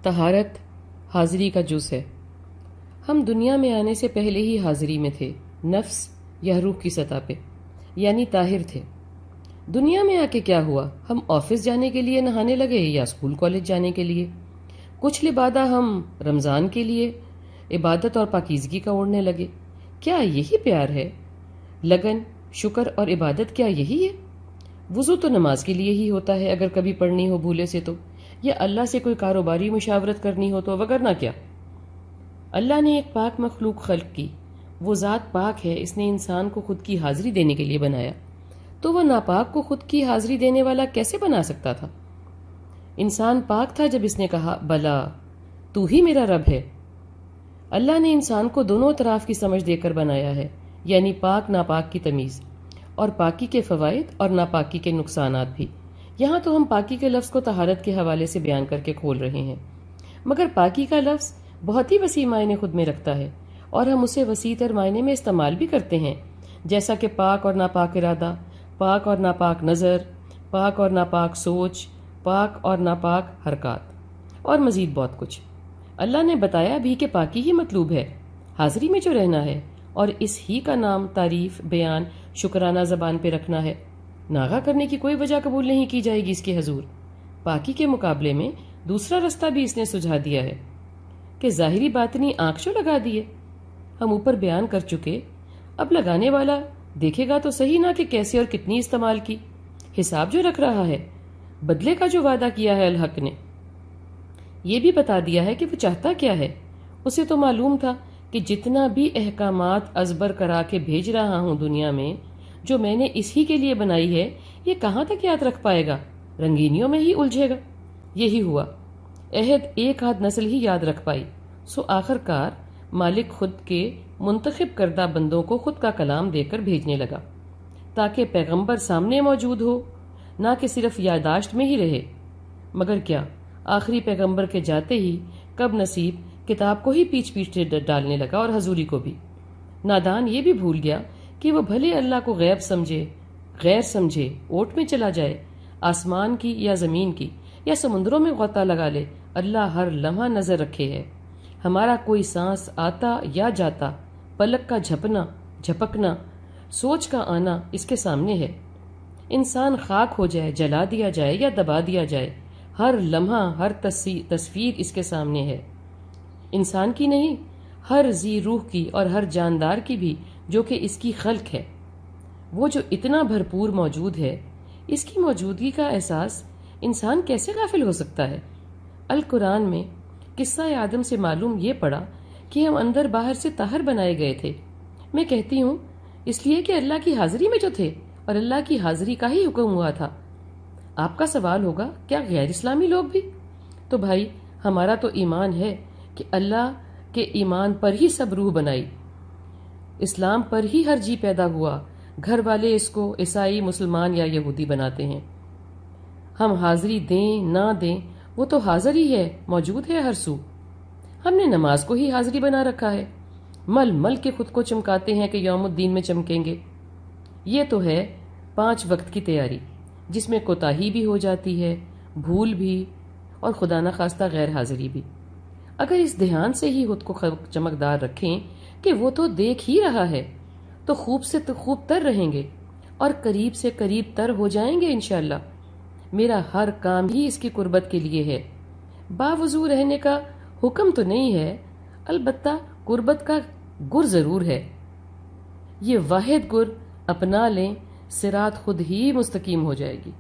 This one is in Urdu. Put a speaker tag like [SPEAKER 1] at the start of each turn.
[SPEAKER 1] طہارت حاضری کا جز ہے۔ ہم دنیا میں آنے سے پہلے ہی حاضری میں تھے، نفس یا روح کی سطح پہ، یعنی طاہر تھے۔ دنیا میں آ کے کیا ہوا؟ ہم آفس جانے کے لیے نہانے لگے یا اسکول کالج جانے کے لیے۔ کچھ لبادہ ہم رمضان کے لیے عبادت اور پاکیزگی کا اوڑھنے لگے۔ کیا یہی پیار ہے؟ لگن، شکر اور عبادت کیا یہی ہے؟ وضو تو نماز کے لیے ہی ہوتا ہے، اگر کبھی پڑھنی ہو بھولے سے تو، یا اللہ سے کوئی کاروباری مشاورت کرنی ہو تو، وگرنہ کیا۔ اللہ نے ایک پاک مخلوق خلق کی، وہ ذات پاک ہے، اس نے انسان کو خود کی حاضری دینے کے لیے بنایا، تو وہ ناپاک کو خود کی حاضری دینے والا کیسے بنا سکتا تھا؟ انسان پاک تھا جب اس نے کہا بلا تو ہی میرا رب ہے۔ اللہ نے انسان کو دونوں اطراف کی سمجھ دے کر بنایا ہے، یعنی پاک ناپاک کی تمیز، اور پاکی کے فوائد اور ناپاکی کے نقصانات بھی۔ یہاں تو ہم پاکی کے لفظ کو طہارت کے حوالے سے بیان کر کے کھول رہے ہیں، مگر پاکی کا لفظ بہت ہی وسیع معنی خود میں رکھتا ہے، اور ہم اسے وسیع تر معنی میں استعمال بھی کرتے ہیں، جیسا کہ پاک اور ناپاک ارادہ، پاک اور ناپاک نظر، پاک اور ناپاک سوچ، پاک اور ناپاک حرکات، اور مزید بہت کچھ۔ اللہ نے بتایا بھی کہ پاکی ہی مطلوب ہے، حاضری میں جو رہنا ہے، اور اس ہی کا نام تعریف، بیان، شکرانہ زبان پہ رکھنا ہے۔ ناغہ کرنے کی کوئی وجہ قبول نہیں کی جائے گی اس کے حضور۔ پاکی کے مقابلے میں دوسرا رستہ بھی اس نے سجھا دیا ہے کہ ظاہری باطنی آنکھ جو لگا دیے، ہم اوپر بیان کر چکے، اب لگانے والا دیکھے گا تو صحیح نہ کہ کیسے اور کتنی استعمال کی، حساب جو رکھ رہا ہے، بدلے کا جو وعدہ کیا ہے الحق نے، یہ بھی بتا دیا ہے کہ وہ چاہتا کیا ہے۔ اسے تو معلوم تھا کہ جتنا بھی احکامات ازبر کرا کے بھیج رہا ہوں دنیا میں، جو میں نے اسی کے لیے بنائی ہے، یہ کہاں تک یاد رکھ پائے گا؟ رنگینیوں میں ہی الجھے گا۔ یہی ہوا، عہد ایک آدھ نسل ہی یاد رکھ پائی، سو آخر کار مالک خود کے منتخب کردہ بندوں کو خود کا کلام دے کر بھیجنے لگا، تاکہ پیغمبر سامنے موجود ہو، نہ کہ صرف یادداشت میں ہی رہے۔ مگر کیا، آخری پیغمبر کے جاتے ہی کب نصیب کتاب کو ہی پیچھ ڈالنے لگا، اور حضوری کو بھی۔ نادان یہ بھی بھول گیا کہ وہ بھلے اللہ کو غیب سمجھے، غیر سمجھے، اوٹ میں چلا جائے، آسمان کی یا زمین کی یا سمندروں میں غوطہ لگا لے، اللہ ہر لمحہ نظر رکھے ہے۔ ہمارا کوئی سانس آتا یا جاتا، پلک کا جھپنا، جھپکنا، سوچ کا آنا اس کے سامنے ہے۔ انسان خاک ہو جائے، جلا دیا جائے یا دبا دیا جائے، ہر لمحہ، ہر تصویر اس کے سامنے ہے۔ انسان کی نہیں، ہر ذی روح کی اور ہر جاندار کی بھی، جو کہ اس کی خلق ہے۔ وہ جو اتنا بھرپور موجود ہے، اس کی موجودگی کا احساس انسان کیسے غافل ہو سکتا ہے؟ القرآن میں قصہ آدم سے معلوم یہ پڑا کہ ہم اندر باہر سے طاہر بنائے گئے تھے۔ میں کہتی ہوں اس لیے کہ اللہ کی حاضری میں جو تھے، اور اللہ کی حاضری کا ہی حکم ہوا تھا۔ آپ کا سوال ہوگا کیا غیر اسلامی لوگ بھی؟ تو بھائی، ہمارا تو ایمان ہے کہ اللہ کے ایمان پر ہی سب روح بنائی، اسلام پر ہی ہر جی پیدا ہوا، گھر والے اس کو عیسائی، مسلمان یا یہودی بناتے ہیں۔ ہم حاضری دیں نہ دیں، وہ تو حاضر ہی ہے، موجود ہے ہر سو۔ ہم نے نماز کو ہی حاضری بنا رکھا ہے، مل مل کے خود کو چمکاتے ہیں کہ یوم الدین میں چمکیں گے۔ یہ تو ہے 5 وقت کی تیاری، جس میں کوتاہی بھی ہو جاتی ہے، بھول بھی، اور خدا نخواستہ غیر حاضری بھی۔ اگر اس دھیان سے ہی خود کو چمکدار رکھیں کہ وہ تو دیکھ ہی رہا ہے، تو خوب سے تو خوب تر رہیں گے، اور قریب سے قریب تر ہو جائیں گے انشاءاللہ۔ میرا ہر کام ہی اس کی قربت کے لیے ہے۔ باوضو رہنے کا حکم تو نہیں ہے، البتہ قربت کا گر ضرور ہے۔ یہ واحد گر اپنا لیں، صراط خود ہی مستقیم ہو جائے گی۔